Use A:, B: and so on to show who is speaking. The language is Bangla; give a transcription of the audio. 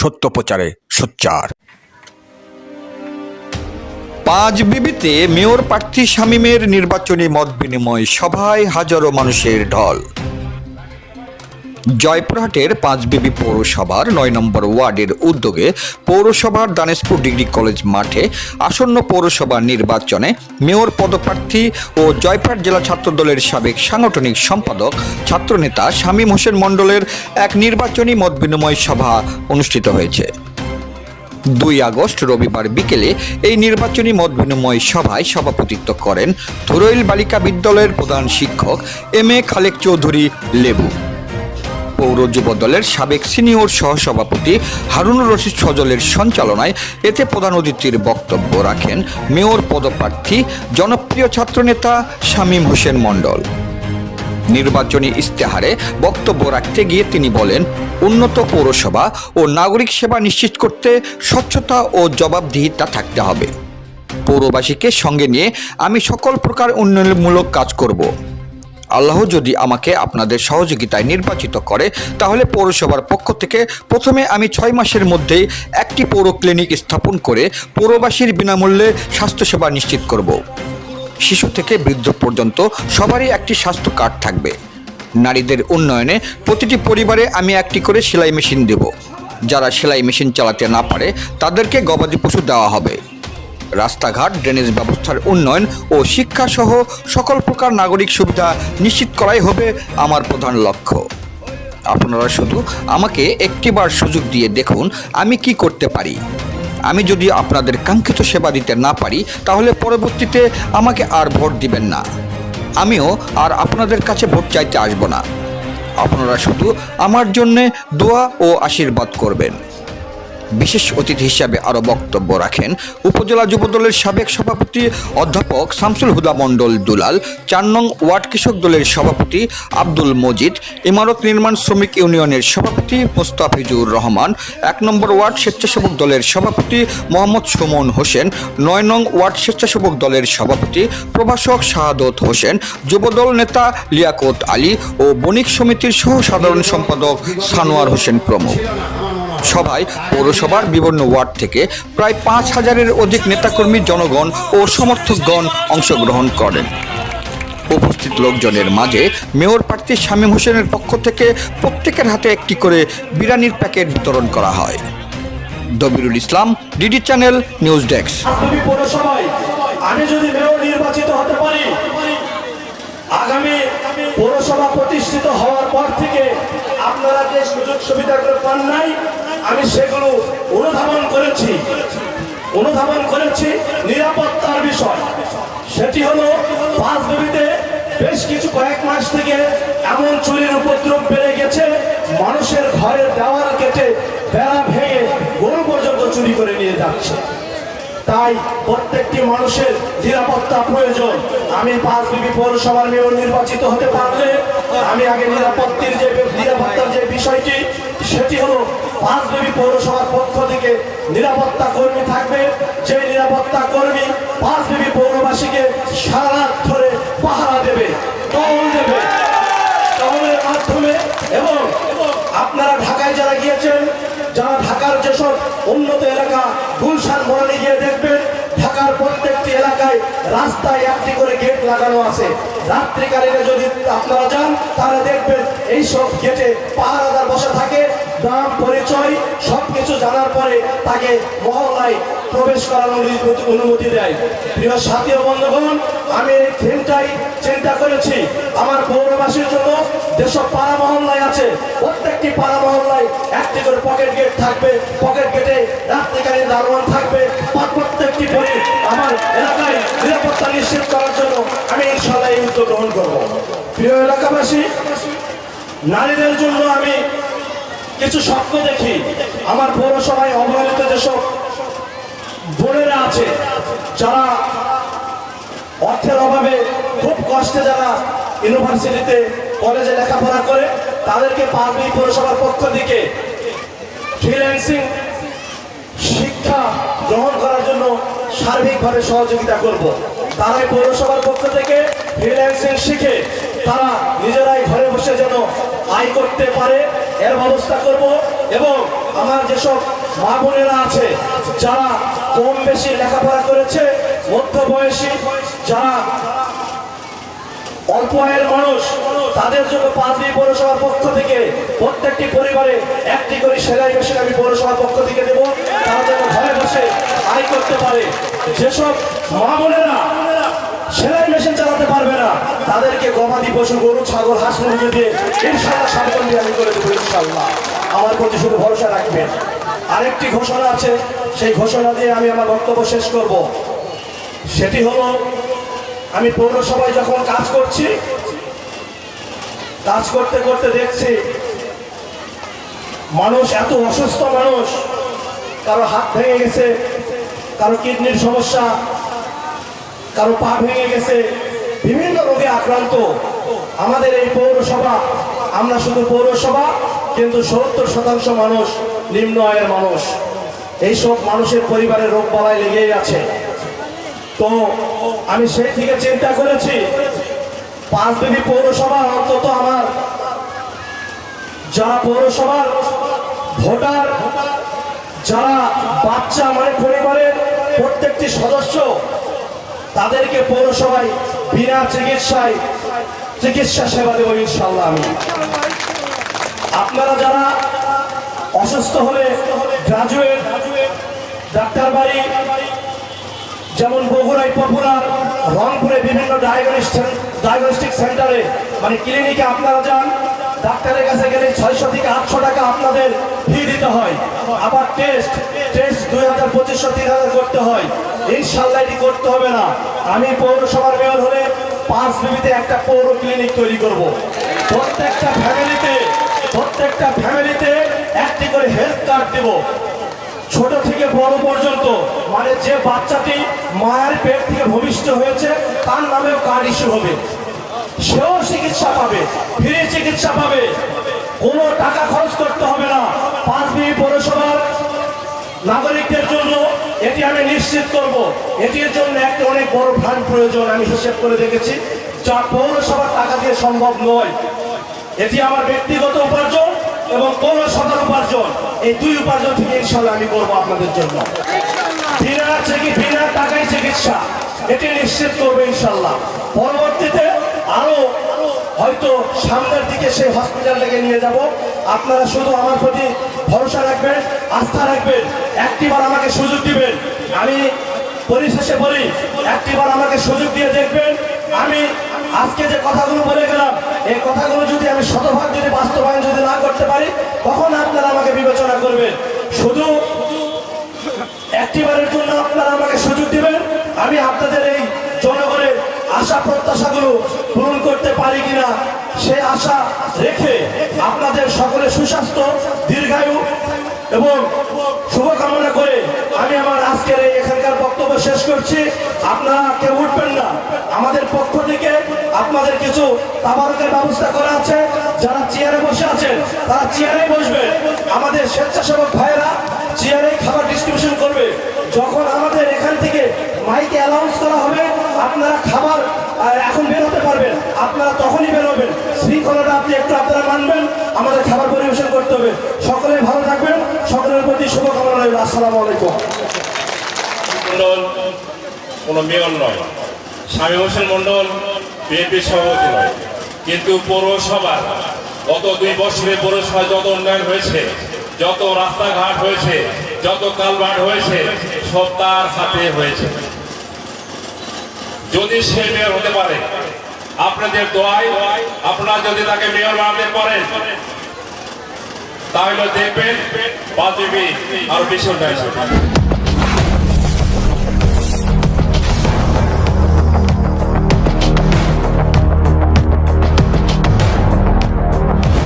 A: সত্য প্রচারে সোচ্চার।
B: পাঁচবিবিতে মেয়র প্রার্থী শামীমের নির্বাচনী মত বিনিময় সভায় হাজারো মানুষের ঢল। জয়পুরহাটের পাঁচবিবি পৌরসভার ৯ নম্বর ওয়ার্ডের উদ্যোগে পৌরসভার দানেশপুর ডিগ্রি কলেজ মাঠে আসন্ন পৌরসভা নির্বাচনে মেয়র পদপ্রার্থী ও জয়পুরহাট জেলা ছাত্রদলের সাবেক সাংগঠনিক সম্পাদক ছাত্রনেতা শামীম হোসেন মণ্ডলের এক নির্বাচনী মত বিনিময় সভা অনুষ্ঠিত হয়েছে। ২ আগস্ট রবিবার বিকেলে এই নির্বাচনী মত বিনিময় সভায় সভাপতিত্ব করেন ধুরইল বালিকা বিদ্যালয়ের প্রধান শিক্ষক এম.এ. খালেক চৌধুরী লেবু। পৌর যুব দলের সাবেক সিনিয়র সহসভাপতি হারুনুর রশিদ সজলের সঞ্চালনায় এতে প্রধান অতিথির বক্তব্য রাখেন মেয়র পদপ্রার্থী জনপ্রিয় ছাত্রনেতা শামীম হোসেন মণ্ডল। নির্বাচনী ইশতেহারে বক্তব্য রাখতে গিয়ে তিনি বলেন, উন্নত পৌরসভা ও নাগরিক সেবা নিশ্চিত করতে স্বচ্ছতা ও জবাবদিহিতা থাকতে হবে। পৌরবাসীকে সঙ্গে নিয়ে আমি সকল প্রকার উন্নয়নমূলক কাজ করব। আল্লাহ যদি আমাকে আপনাদের সহযোগিতায় নির্বাচিত করে তাহলে পৌরসভার পক্ষ থেকে প্রথমে আমি 6 মাসের মধ্যেই একটি পৌর ক্লিনিক স্থাপন করে পৌরবাসীর বিনামূল্যে স্বাস্থ্যসেবা নিশ্চিত করব। শিশু থেকে বৃদ্ধ পর্যন্ত সবারই একটি স্বাস্থ্য কার্ড থাকবে। নারীদের উন্নয়নে প্রতিটি পরিবারে আমি একটি করে সেলাই মেশিন দেব। যারা সেলাই মেশিন চালাতে না পারে তাদেরকে গবাদি পশু দেওয়া হবে। রাস্তাঘাট, ড্রেনেজ ব্যবস্থার উন্নয়ন ও শিক্ষাসহ সকল প্রকার নাগরিক সুবিধা নিশ্চিত করাই হবে আমার প্রধান লক্ষ্য। আপনারা শুধু আমাকে একটিবার সুযোগ দিয়ে দেখুন আমি কি করতে পারি। আমি যদি আপনাদের কাঙ্ক্ষিত সেবা দিতে না পারি তাহলে পরবর্তীতে আমাকে আর ভোট দিবেন না। আমিও আর আপনাদের কাছে ভোট চাইতে আসব না। আপনারা শুধু আমার জন্যে দোয়া ও আশীর্বাদ করবেন। বিশেষ অতিথি হিসাবে আরও বক্তব্য রাখেন উপজেলা যুবদলের সাবেক সভাপতি অধ্যাপক শামসুল হুদা মণ্ডল দুলাল, ৪ নং ওয়ার্ড কৃষক দলের সভাপতি আব্দুল মজিদ, ইমারত নির্মাণ শ্রমিক ইউনিয়নের সভাপতি মোস্তাফিজুর রহমান, ১ নম্বর ওয়ার্ড স্বেচ্ছাসেবক দলের সভাপতি মোহাম্মদ সুমন হোসেন, ৯ নং ওয়ার্ড স্বেচ্ছাসেবক দলের সভাপতি প্রভাষক শাহাদত হোসেন, যুবদল নেতা লিয়াকত আলী ও বণিক সমিতির সহ সাধারণ সম্পাদক সানোয়ার হোসেন প্রমুখ। সভায় পৌরসভার বিভিন্ন ওয়ার্ড থেকে প্রায় ৫,০০০-এর অধিক নেতাকর্মী, জনগণ ও সমর্থকগণ অংশগ্রহণ করেন। উপস্থিত লোকজনের মাঝে মেয়র প্রার্থী শামীম হোসেনের পক্ষ থেকে প্রত্যেকের হাতে একটি করে বিরিয়ানির প্যাকেট বিতরণ করা হয়। দবিরুল ইসলাম, ডিডি চ্যানেল, নিউজ ডেস্ক।
C: আমি যদি মেয়র নির্বাচিত হতে পারি, আগামী পৌরসভা প্রতিষ্ঠিত হওয়ার পর থেকে আপনারা যে সুযোগ সুবিধাগুলো পান নাই, আমি সেগুলো অনুধাবন করেছি নিরাপত্তার বিষয়। সেটি হলো পাঁচবিবিতে বেশ কয়েক মাস থেকে এমন চুরির উপদ্রব বেড়ে গেছে, মানুষের ঘরের দেওয়াল কেটে বেড়া ভেঙে গরু পর্যন্ত চুরি করে নিয়ে যাচ্ছে। তাই প্রত্যেকটি মানুষের নিরাপত্তা প্রয়োজন। আমি পাঁচবিবি পৌরসভার মেয়র নির্বাচিত হতে পারলে আমি আগে নিরাপত্তার যে বিষয়টি, সেটি হলো পাঁচবিবি পৌরসভার পক্ষ থেকে নিরাপত্তা কর্মী থাকবে। যে নিরাপত্তা কর্মী পাঁচবিবি পৌরবাসীকে সারা রাত ধরে পাহারা দেবে, টহলের মাধ্যমে। এবং আপনারা ঢাকায় যারা গিয়েছেন, যারা ঢাকার যেসব উন্নত এলাকা, গুলশান বনানী গিয়ে দেখবেন ঢাকার প্রত্যেকটি এলাকায় রাস্তায় একটি করে গেট লাগানো আছে। রাত্রিকালীনে যদি আপনারা যান তাহলে দেখবেন এইসব গেটে পাহারাদার বসা থাকে। নাম, পরিচয় সবকিছু জানার পরে তাকে মহল্লায় প্রবেশ করার অনুমতি দেয়। প্রিয় সাথী ও বন্ধুগণ, আমি এই থিমটাই চিন্তা করেছি আমার পৌরবাসীর জন্য। যেসব পাড়া মহল্লায় আছে প্রত্যেকটি পাড়া মহল্লায় একটি করে পকেট গেট থাকবে। পকেট গেটে রাত্রিকালীন দারোয়ান থাকবে। প্রত্যেকটি পরি আমার এলাকায় নিরাপত্তা নিশ্চিত করার জন্য আমি ইনশাআল্লাহ এই উদ্যোগ গ্রহণ করব। প্রিয় এলাকাবাসী, নারীদের জন্য আমি কিছু স্বপ্ন দেখি। আমার পৌরসভায় অবহেলিত যেসব বোনেরা আছে, যারা অর্থের অভাবে খুব কষ্টে যারা ইউনিভার্সিটিতে কলেজে লেখাপড়া করে, তাদেরকে পাঁচবিবি পৌরসভার পক্ষ থেকে ফ্রিল্যান্সিং শিক্ষা গ্রহণ করার জন্য সার্বিকভাবে সহযোগিতা করব। তারাই পৌরসভার পক্ষ থেকে ফ্রিল্যান্সিং শিখে তারা নিজেরাই ঘরে বসে যেন আয় করতে পারে এর ব্যবস্থা করব। এবং আমার যেসব মা বোনেরা আছে যারা কম বেশি লেখাপড়া করেছে, মধ্যবয়সী যারা অল্প আয়ের মানুষ, তাদের জন্য পাঁচবি পৌরসভার পক্ষ থেকে প্রত্যেকটি পরিবারে একটি করে সেলাই মেশিন আমি পৌরসভার পক্ষ থেকে দেবো, তারা যেন ঘরে বসে আয় করতে পারে। যেসব মা বোনেরা সেলাই মেশিন চালাতে পারবে না, তাদেরকে গবাদি পশু, গরু, ছাগল, হাঁস মুরগি দিয়ে ইনশাআল্লাহ স্বাবলম্বী আমি করে দেবো ইনশাআল্লাহ। আমার প্রতি শুধু ভরসা রাখবেন। আরেকটি ঘোষণা আছে, সেই ঘোষণা দিয়ে আমি আমার বক্তব্য শেষ করব। সেটি হলো, আমি পৌরসভায় যখন কাজ করছি, কাজ করতে করতে দেখছি মানুষ এত অসুস্থ মানুষ, কারো হাত ভেঙে গেছে, কারো কিডনির সমস্যা, কারো পা ভেঙে গেছে, বিভিন্ন রোগে আক্রান্ত। আমাদের এই পৌরসভা, আমরা শুধু পৌরসভা, কিন্তু 70% মানুষ নিম্ন আয়ের মানুষ। এইসব মানুষের পরিবারের রোগ বালাই লেগেই আছে। তো আমি সেই থেকে চিন্তা করেছি, পাঁচবিবি পৌরসভা অন্তত আমার যারা পৌরসভার ভোটার, যারা বাচ্চা, মানে পরিবারের প্রত্যেকটি সদস্য, তাদেরকে পৌরসভায় বিনা চিকিৎসায় চিকিৎসা সেবা দেব ইনশাআল্লাহ। আমি আপনারা যারা অসুস্থ হলে গ্রাজুয়েট ডাক্তার বাড়ি, যেমন বগুড়ায় পপুলার, রংপুরে বিভিন্ন ডায়াগনস্টিক সেন্টারে, মানে ক্লিনিকে আপনারা যান, ডাক্তারের কাছে গেলে 600 থেকে 800 টাকা আপনাদের ফি দিতে হয়। আবার টেস্ট 2000-2500-3000 করতে হয়। ইনশাআল্লাহ এটি করতে হবে না। আমি পৌরসভার মেয়র হলে পাঁচবিবিতে একটা পৌর ক্লিনিক তৈরি করব। প্রত্যেকটা ফ্যামিলিতে একটি করে হেলথ কার্ড দেব, ছোট থেকে বড় পর্যন্ত। মানে যে বাচ্চাটি মায়ের পেট থেকে ভূমিষ্ঠ হয়েছে, তার নামেও কার্ড ইস্যু হবে, সেও চিকিৎসা পাবে, ফ্রি চিকিৎসা পাবে, কোনো টাকা খরচ করতে হবে না। পাঁচবিবি পৌরসভার নাগরিকদের জন্য এটি আমি নিশ্চিত করব। এটির জন্য একটা অনেক বড় ফান্ড প্রয়োজন, আমি হিসেব করে দেখেছি, যা পৌরসভার টাকা দিয়ে সম্ভব নয়। এটি আমার ব্যক্তিগত উপার্জন এবং পৌরসভার উপার্জন, এই দুই উপার্জন থেকে ইনশাআল্লাহ আমি করবো আপনাদের জন্য। বিনা টাকায় চিকিৎসা, এটি নিশ্চিত করবে ইনশাআল্লাহ। পরবর্তীতে আরো হয়তো সামনের দিকে সেই হসপিটালটাকে নিয়ে যাব। আপনারা শুধু আমার প্রতি ভরসা রাখবেন, আস্থা রাখবেন, একটিবার আমাকে সুযোগ দিবেন। আমি পরিশেষে বলি, একটিবার আমাকে সুযোগ দিয়ে দেখবেন। আমি আজকে যে কথাগুলো বলে গেলাম, এই কথাগুলো যদি আমি শতভাগ যদি বাস্তবায়ন যদি না করতে পারি, তখন আপনারা আমাকে বিবেচনা করবেন। শুধু একটিবারের জন্য আপনারা আমাকে সুযোগ দিবেন, আমি আপনাদের এই জনগণের আশা প্রত্যাশাগুলো পূরণ করতে পারি কিনা সে আশা রেখে আপনাদের সকলের সুস্বাস্থ্য, দীর্ঘায়ু এবং শুভকামনা করে আমি আমার আজকের এই এখানকার বক্তব্য শেষ করছি। আপনারা কেউ উঠবেন না, আমাদের পক্ষ থেকে আপনাদের কিছু তাবারকের ব্যবস্থা করা আছে। যারা চেয়ারে বসে আছেন তারা চেয়ারে বসবে, আমাদের স্বেচ্ছাসেবক ভাইয়েরা চেয়ারে খাবার ডিস্ট্রিবিউশন করবে। যখন আমাদের এখান থেকে মাইকে অ্যানাউন্স করা হবে আপনারা খাবার এখন বের হতে পারবেন, আপনারা তখনই বের হবেন। শৃঙ্খলাটা আপনারা মানবেন, আমাদের খাবার পরিবেশন করতে হবে। সকলে ভালো থাকবেন, সকলের প্রতি শুভকামনা রইল। আসসালামু আলাইকুম।
D: মন্ডল কোনো মেয়র নয়, স্বামী হোসেন মন্ডল বিএনপির সভাপতি নয়, কিন্তু পৌরসভা গত 2 বছরে পৌরসভায় যত উন্নয়ন হয়েছে, যত রাস্তাঘাট হয়েছে, যত কালভার্ট হয়েছে, সব তার হাতে হয়েছে। যদি সে মেয়র হতে পারে, আপনাদের দোয়ায় আপনারা যদি তাকে মেয়র বানাতে পারেন, তাহলে দেখবেন পাঁচবিবি আরো বেশি উন্নয়ন হবে।